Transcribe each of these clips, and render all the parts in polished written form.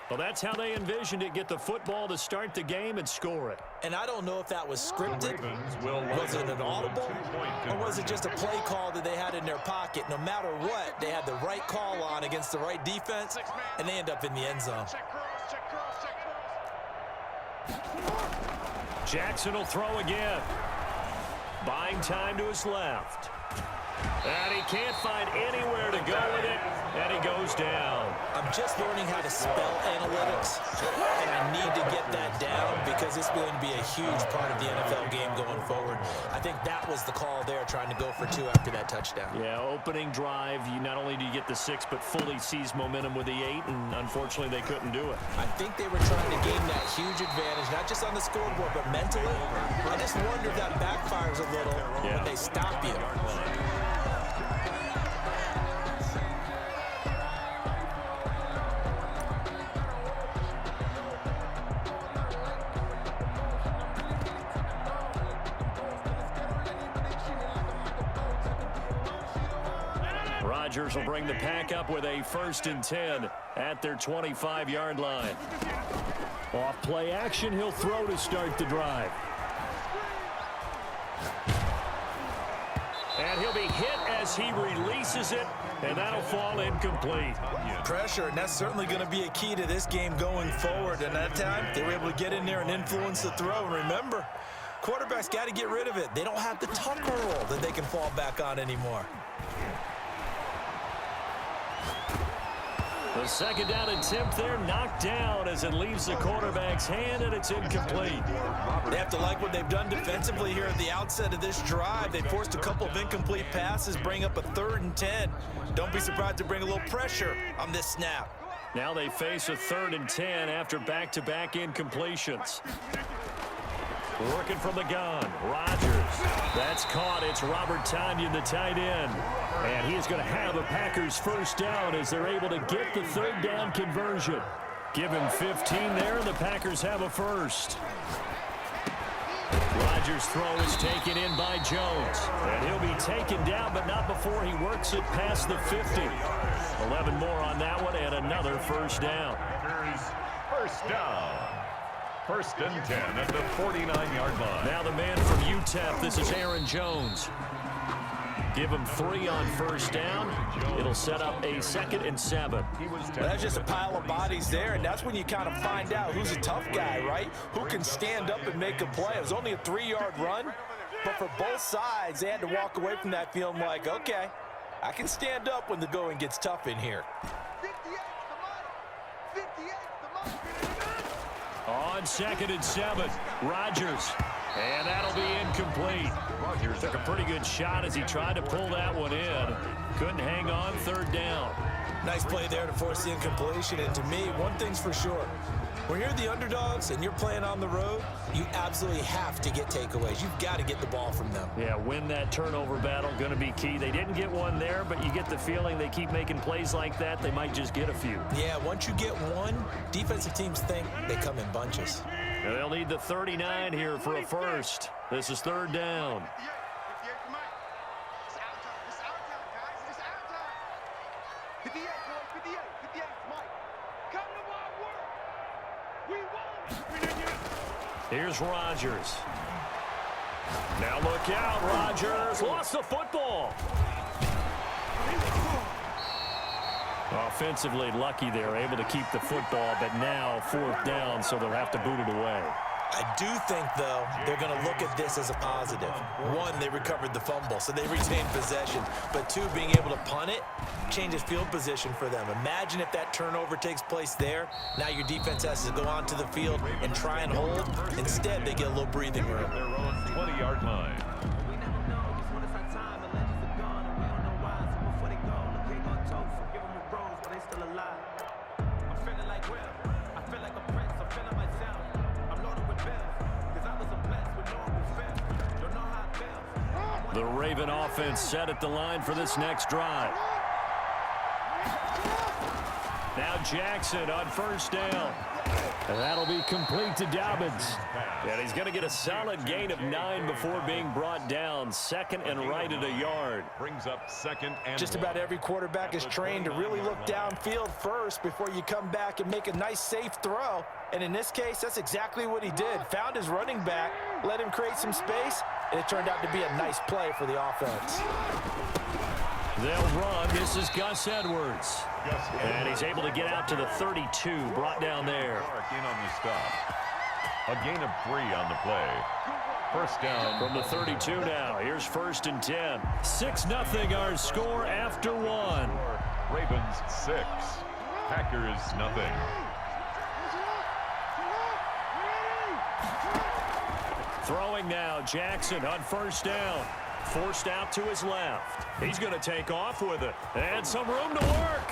Well, that's how they envisioned it. Get the football to start the game and score it. And I don't know if that was scripted, was it an audible, or was it just a play call that they had in their pocket? No matter what, they had the right call on against the right defense, and they end up in the end zone. Jackson will throw again. Buying time to his left. And he can't find anywhere to go with it, and he goes down. I'm just learning how to spell analytics, and I need to get that down because it's going to be a huge part of the NFL game going forward. I think that was the call there, trying to go for 2 after that touchdown. Yeah, opening drive, you not only do you get the 6, but fully seize momentum with the 8, and unfortunately they couldn't do it. I think they were trying to gain that huge advantage, not just on the scoreboard, but mentally. I just wonder if that backfires a little when they stop you. Rodgers will bring the pack up with a 1st and 10 at their 25-yard line. Off play action, he'll throw to start the drive. And he'll be hit as he releases it, and that'll fall incomplete. Pressure, and that's certainly going to be a key to this game going forward. And that time, they were able to get in there and influence the throw. And remember, quarterbacks got to get rid of it. They don't have the Tucker roll that they can fall back on anymore. The 2nd down attempt there knocked down as it leaves the quarterback's hand, and it's incomplete. They have to like what they've done defensively here at the outset of this drive. They forced a couple of incomplete passes, bring up a 3rd and 10. Don't be surprised to bring a little pressure on this snap. Now they face a 3rd and 10 after back-to-back incompletions. Working from the gun, Rodgers. That's caught. It's Robert Tonyan, the tight end. And he is going to have a Packers 1st down as they're able to get the 3rd down conversion. Give him 15 there, and the Packers have a 1st. Rodgers' throw is taken in by Jones. And he'll be taken down, but not before he works it past the 50. 11 more on that one, and another 1st down. 1st down. 1st and 10 at the 49-yard line. Now the man from UTEP, this is Aaron Jones. Give him 3 on 1st down. It'll set up a 2nd and 7. Well, that's just a pile of bodies there, and that's when you kind of find out who's a tough guy, right? Who can stand up and make a play. It was only a 3-yard run, but for both sides, they had to walk away from that feeling like, okay, I can stand up when the going gets tough in here. On 2nd and 7, Rodgers. And that'll be incomplete. Rodgers took a pretty good shot as he tried to pull that one in. Couldn't hang on, 3rd down. Nice play there to force the incompletion. And to me, one thing's for sure. When you're the underdogs and you're playing on the road, you absolutely have to get takeaways. You've got to get the ball from them. Yeah, win that turnover battle, going to be key. They didn't get one there, but you get the feeling they keep making plays like that, they might just get a few. Yeah, once you get one, defensive teams think they come in bunches. And they'll need the 39 here for a 1st. This is 3rd down. Here's Rodgers. Now look out, Rodgers lost the football. Offensively lucky they're able to keep the football, but now 4th down, so they'll have to boot it away. I do think, though, they're going to look at this as a positive. One, they recovered the fumble, so they retained possession. But two, being able to punt it changes field position for them. Imagine if that turnover takes place there. Now your defense has to go onto the field and try and hold. Instead, they get a little breathing room. Their own 20-yard line. The Raven offense set at the line for this next drive. Now Jackson on first down. And that'll be complete to Dobbins. And he's going to get a solid gain of 9 before being brought down. Second and right at a yard. Brings up second and Just about every quarterback is trained to really look downfield first before you come back and make a nice, safe throw. And in this case, that's exactly what he did. Found his running back, let him create some space, and it turned out to be a nice play for the offense. They'll run. This is Gus Edwards. And he's able to get out to the 32, brought down there. In on the stop. A gain of 3 on the play. First down. From the 32 now. Here's first and 10. 6-0 our score after 1. Ravens 6. Packers nothing. Throwing now, Jackson on first down. Forced out to his left. He's going to take off with it. And some room to work.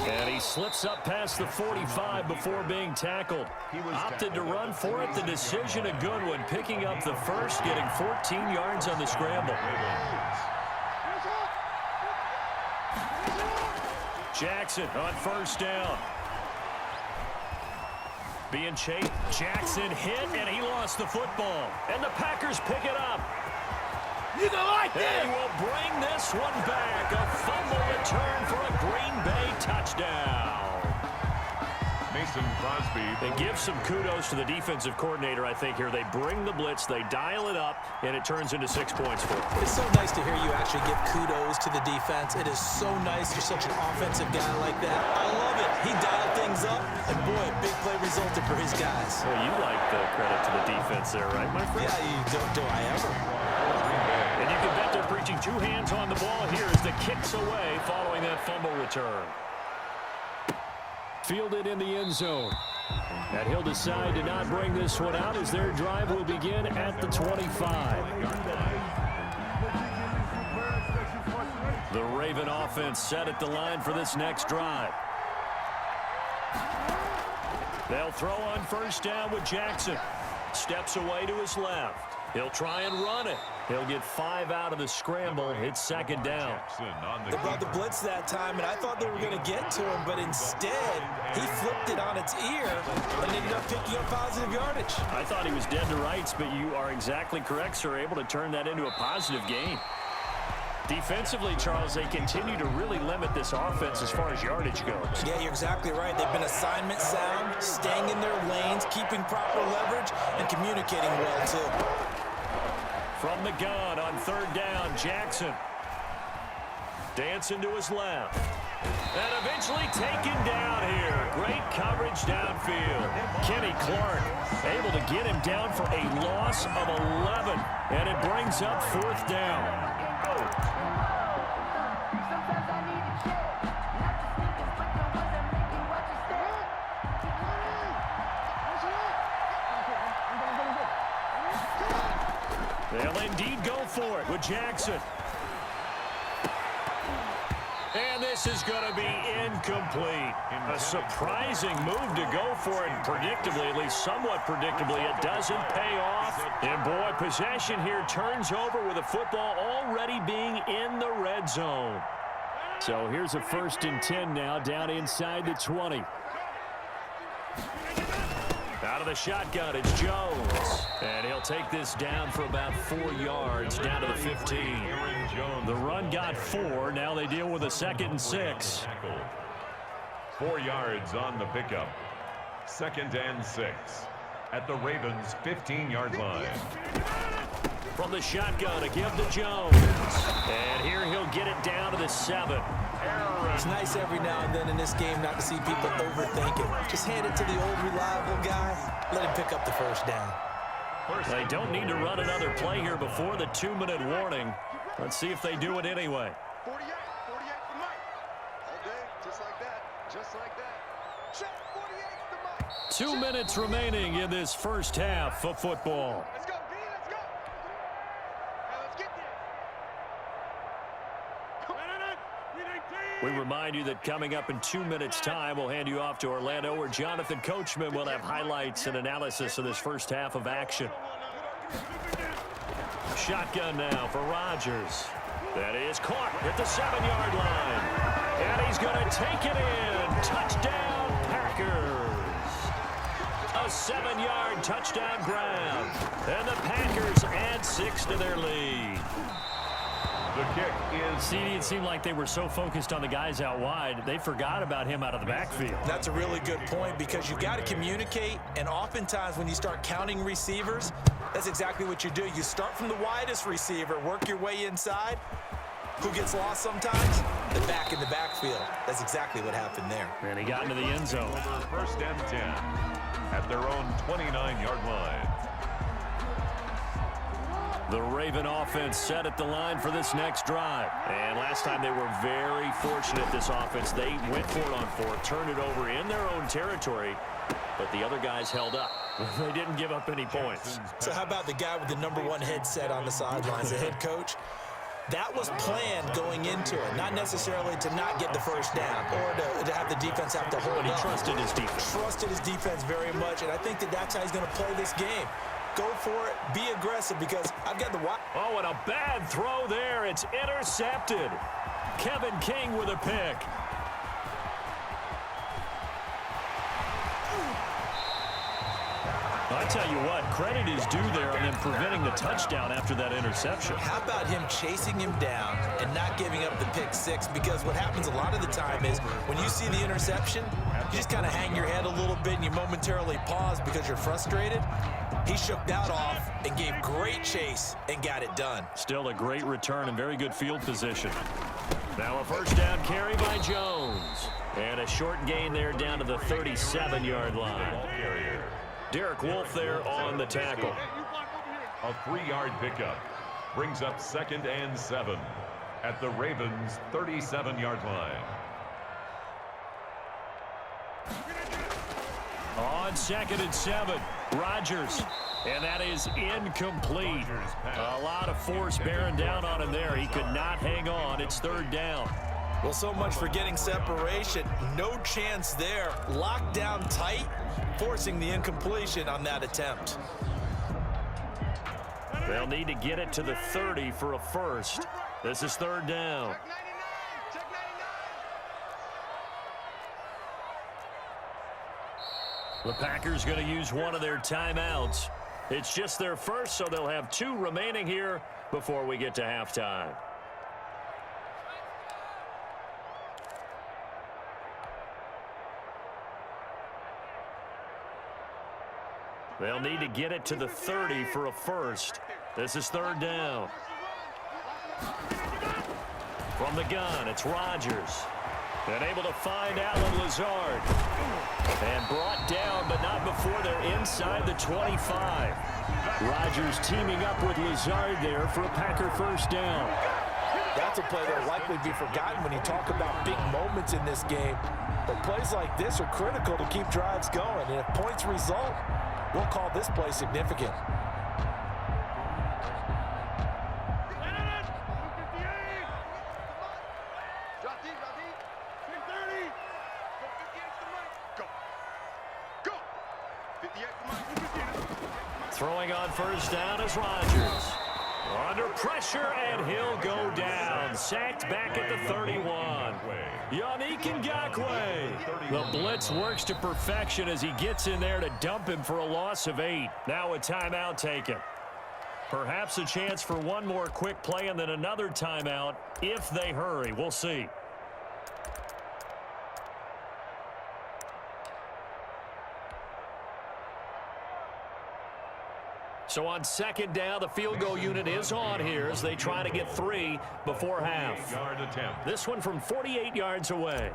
And he slips up past the 45 before being tackled. Opted to run for it. The decision a good one. Picking up the first, getting 14 yards on the scramble. Jackson on first down. Being chased. Jackson hit, and he lost the football. And the Packers pick it up. You gonna like this? They will bring this one back. A fumble return for a Green Bay touchdown. Mason Crosby. They give some kudos to the defensive coordinator, I think, here. They bring the blitz, they dial it up, and it turns into 6 points for them. It's so nice to hear you actually give kudos to the defense. It is so nice you're such an offensive guy like that. I love it. He dialed things up, and boy, a big play resulted for his guys. Well, you like the credit to the defense there, right, my friend? Yeah, do I ever? And you can bet they're preaching 2 hands on the ball here as the kicks away following that fumble return. Fielded in the end zone. And he'll decide to not bring this one out as their drive will begin at the 25. The Raven offense set at the line for this next drive. They'll throw on first down with Jackson. Steps away to his left. He'll try and run it. He'll get 5 out of the scramble. It's second down. They brought the blitz that time, and I thought they were going to get to him, but instead, he flipped it on its ear and ended up picking up positive yardage. I thought he was dead to rights, but you are exactly correct, sir. Able to turn that into a positive gain. Defensively, Charles, they continue to really limit this offense as far as yardage goes. Yeah, you're exactly right. They've been assignment sound, staying in their lanes, keeping proper leverage, and communicating well, too. From the gun on third down, Jackson. Dancing to his left. And eventually taken down here. Great coverage downfield. Kenny Clark able to get him down for a loss of 11. And it brings up fourth down. They'll indeed go for it with Jackson. And this is going to be incomplete. A surprising move to go for it. Predictably, at least somewhat predictably, it doesn't pay off. And boy, possession here turns over with the football already being in the red zone. So here's a 1st and 10 now down inside the 20. Out of the shotgun, it's Jones. And he'll take this down for about 4 yards, down to the 15. The run got 4. Now they deal with a 2nd and 6. 4 yards on the pickup. 2nd and 6 at the Ravens' 15-yard line. From the shotgun, a give to Jones. And here he'll get it down to the 7. It's nice every now and then in this game not to see people overthink it. Just hand it to the old reliable guy. Let him pick up the first down. They don't need to run another play here before the 2-minute warning. Let's see if they do it anyway. 48 for Mike. All day, just like that. Just like that. Check 48 for Mike. 2 minutes remaining in this first half of football. Let's go, B, let's go. Now let's get there. We remind you that coming up in 2 minutes' time, we'll hand you off to Orlando, where Jonathan Coachman will have highlights and analysis of this first half of action. Shotgun now for Rodgers. That is caught at the 7-yard line. And he's going to take it in. Touchdown, 7-yard touchdown grab. And the Packers add 6 to their lead. The kick is... See, it seemed like they were so focused on the guys out wide, they forgot about him out of the backfield. That's a really good point because you've got to communicate, and oftentimes when you start counting receivers, that's exactly what you do. You start from the widest receiver, work your way inside. Who gets lost sometimes? The back in the backfield. That's exactly what happened there. And he got into the end zone. First and 10 at their own 29-yard line. The Raven offense set at the line for this next drive. And last time they were very fortunate, this offense. They went for it on 4, turned it over in their own territory, but the other guys held up. They didn't give up any points. So how about the guy with the #1 headset on the sidelines, the head coach? That was planned going into it, not necessarily to not get the first down or to have the defense have to hold But he up. trusted his defense. Trusted his defense very much, and I think that's how he's going to play this game. Go for it, be aggressive, because I've got the... Oh, and a bad throw there. It's intercepted. Kevin King with a pick. I tell you what, credit is due there on them preventing the touchdown after that interception. How about him chasing him down and not giving up the pick 6? Because what happens a lot of the time is when you see the interception, you just kind of hang your head a little bit and you momentarily pause because you're frustrated. He shook that off and gave great chase and got it done. Still a great return and very good field position. Now a first down carry by Jones. And a short gain there down to the 37-yard line. Derek Wolfe there on the tackle. A 3-yard pickup brings up 2nd and 7 at the Ravens' 37-yard line. On 2nd and 7, Rodgers. And that is incomplete. A lot of force bearing down on him there. He could not hang on. It's 3rd down. Well, so much for getting separation. No chance there. Locked down tight, forcing the incompletion on that attempt. They'll need to get it to the 30 for a first. This is 3rd down. The Packers going to use one of their timeouts. It's just their first, so they'll have 2 remaining here before we get to halftime. They'll need to get it to the 30 for a first. This is 3rd down. From the gun, it's Rodgers. And able to find Allen Lazard. And brought down, but not before they're inside the 25. Rodgers teaming up with Lazard there for a Packer first down. That's a play that will likely be forgotten when you talk about big moments in this game. But plays like this are critical to keep drives going. And if points result, we'll call this play significant. Throwing on first down is Rodgers. Under pressure, and he'll go down. Sacked back at the 31. Yannick Ngakoue. The blitz works to perfection as he gets in there to dump him for a loss of 8. Now a timeout taken. Perhaps a chance for one more quick play and then another timeout if they hurry. We'll see. So on 2nd down, the field goal unit is on here as they try to get 3 before half. This one from 48 yards away.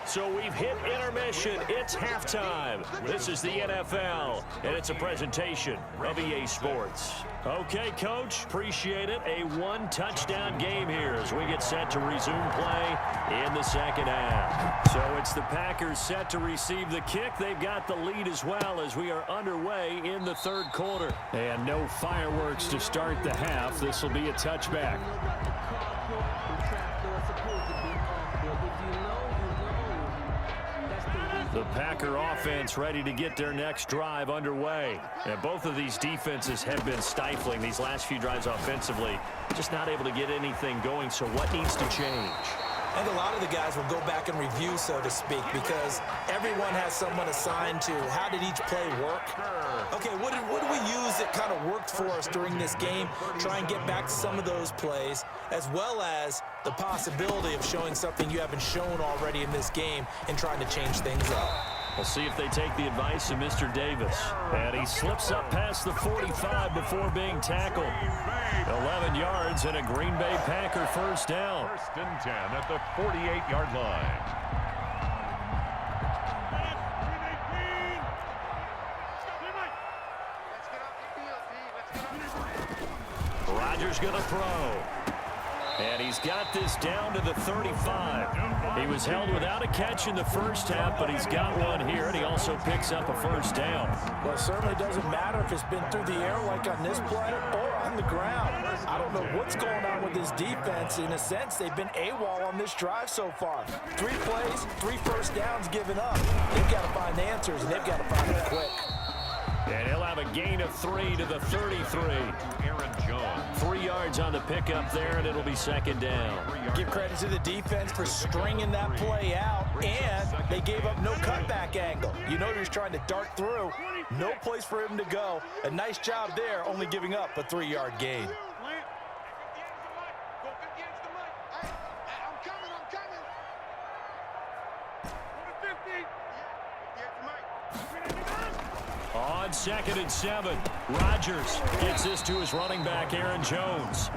So we've hit intermission. It's halftime. This is the NFL, and it's a presentation of EA Sports. Okay, Coach, appreciate it. A 1-touchdown game here as we get set to resume play in the second half. So it's the Packers set to receive the kick. They've got the lead as well as we are underway in the 3rd quarter. And no fireworks to start the half. This will be a touchback. The Packer offense ready to get their next drive underway. And both of these defenses have been stifling these last few drives offensively. Just not able to get anything going, so what needs to change? I think a lot of the guys will go back and review, so to speak, because everyone has someone assigned to how did each play work. Okay, what did we use that kind of worked for us during this game? Try and get back to some of those plays, as well as the possibility of showing something you haven't shown already in this game and trying to change things up. We'll see if they take the advice of Mr. Davis. And he slips up past the 45 before being tackled. 11 yards and a Green Bay Packer first down. First and 10 at the 48-yard line. Rodgers going to throw. And he's got this down to the 35. He was held without a catch in the first half, but he's got one here, and he also picks up a first down. Well, it certainly doesn't matter if it's been through the air like on this play or on the ground. I don't know what's going on with this defense. In a sense, they've been AWOL on this drive so far. 3 plays, 3 first downs given up. They've got to find answers, and they've got to find them quick. And he'll have a gain of 3 to the 33. Aaron Jones. 3 yards on the pickup there, and it'll be second down. Give credit to the defense for stringing that play out, and they gave up no cutback angle. You know he's trying to dart through. No place for him to go. A nice job there, only giving up a 3-yard gain. On 2nd and 7, Rodgers gets this to his running back, Aaron Jones.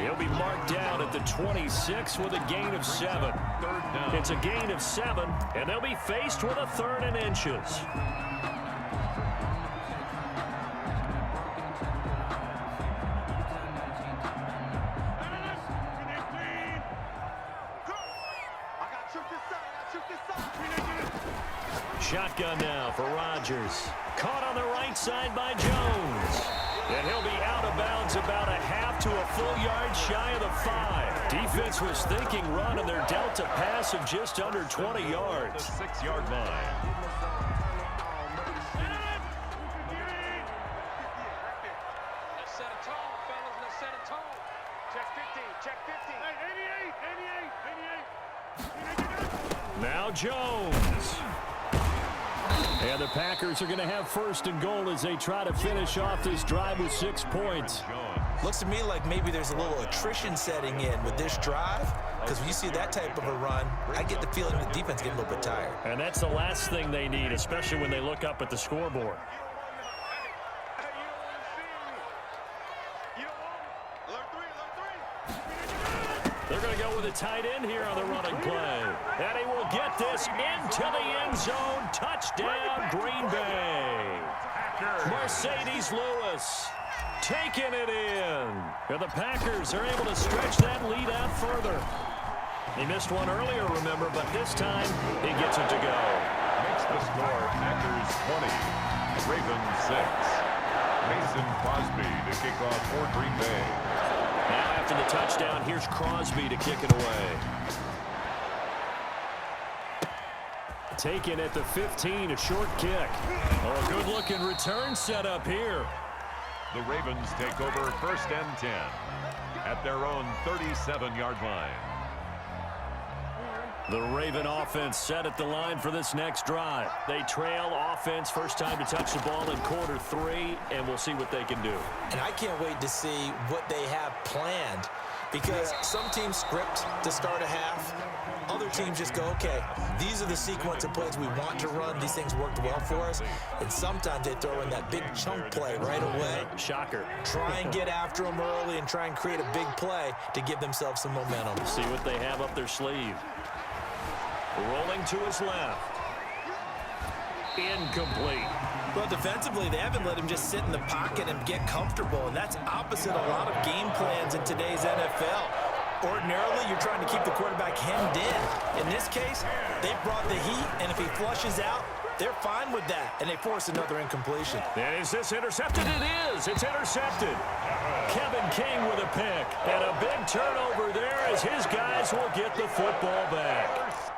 He'll be marked down at the 26 with a gain of 7. It's a gain of 7, and they'll be faced with a 3rd and inches. Shotgun now for Rodgers. Caught on the right side by Jones. And he'll be out of bounds about a half to a full yard shy of the 5. Defense was thinking run, and they're dealt a pass of just under 20 yards. The 6-yard line. Let's set it tall, fellas. Let's set it tall. Check 15. Check 15. Hey, 88. Now Jones. And the Packers are going to have 1st and goal as they try to finish off this drive with 6 points. Looks to me like maybe there's a little attrition setting in with this drive, because when you see that type of a run, I get the feeling the defense getting a little bit tired. And that's the last thing they need, especially when they look up at the scoreboard. They're going to go with a tight end here on the running play. And he will get this into the end zone. Touchdown, Green Bay. Mercedes Lewis taking it in. And the Packers are able to stretch that lead out further. He missed one earlier, remember, but this time he gets it to go. Makes the score Packers 20, Ravens 6. Mason Crosby to kick off for Green Bay. Now after the touchdown, here's Crosby to kick it away. Taken at the 15, a short kick. Oh, a good-looking return set up here. The Ravens take over 1st and 10 at their own 37-yard line. The Raven offense set at the line for this next drive. They trail offense, first time to touch the ball in quarter 3, and we'll see what they can do. And I can't wait to see what they have planned, because some teams script to start a half. Other teams just go, okay, these are the sequence of plays we want to run. These things worked well for us. And sometimes they throw in that big chunk play right away. Shocker. Try and get after them early and try and create a big play to give themselves some momentum. See what they have up their sleeve. Rolling to his left. Incomplete. Well, defensively, they haven't let him just sit in the pocket and get comfortable, and that's opposite a lot of game plans in today's NFL. Ordinarily, you're trying to keep the quarterback hemmed in. In this case, they brought the heat, and if he flushes out, they're fine with that, and they force another incompletion. And is this intercepted? It is. It's intercepted. Kevin King with a pick, and a big turnover there as his guys will get the football back.